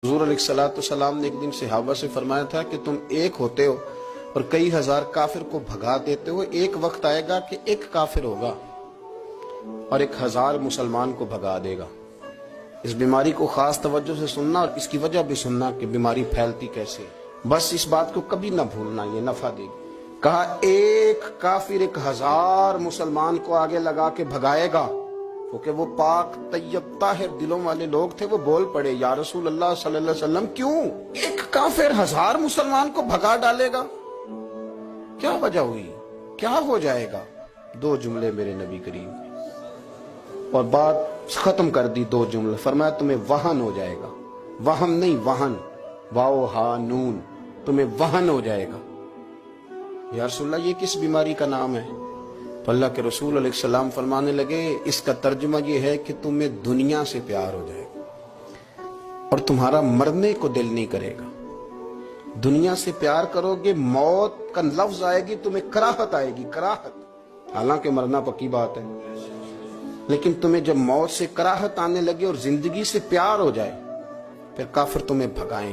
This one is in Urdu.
حضور علیہ السلام نے ایک دن صحابہ سے فرمایا تھا کہ تم ایک ہوتے ہو اور کئی ہزار کافر کو بھگا دیتے ہو، ایک وقت آئے گا کہ ایک کافر ہوگا اور 1000 مسلمان کو بھگا دے گا۔ اس بیماری کو خاص توجہ سے سننا اور اس کی وجہ بھی سننا کہ بیماری پھیلتی کیسے، بس اس بات کو کبھی نہ بھولنا، یہ نفع دے گی۔ کہا ایک کافر 1000 مسلمان کو آگے لگا کے بھگائے گا، کیونکہ وہ پاک طیب طاہر دلوں والے لوگ تھے۔ وہ بول پڑے یا رسول اللہ صلی اللہ علیہ وسلم کیوں ایک کافر 1000 مسلمان کو بھگا ڈالے گا؟ کیا وجہ ہوئی، کیا ہو جائے گا؟ 2 جملے میرے نبی کریم نے اور بات ختم کر دی۔ 2 جملے فرمایا تمہیں وہن ہو جائے گا، وہم نہیں وہن، واو ہا نون، تمہیں وہن ہو جائے گا۔ یا رسول اللہ یہ کس بیماری کا نام ہے؟ تو اللہ کے رسول علیہ السلام فرمانے لگے اس کا ترجمہ یہ ہے کہ تمہیں دنیا سے پیار ہو جائے گا اور تمہارا مرنے کو دل نہیں کرے گا۔ دنیا سے پیار کرو گے، موت کا لفظ آئے گی تمہیں کراہت آئے گی، کراہت، حالانکہ مرنا پکی بات ہے، لیکن تمہیں جب موت سے کراہت آنے لگے اور زندگی سے پیار ہو جائے پھر کافر تمہیں بھگائیں۔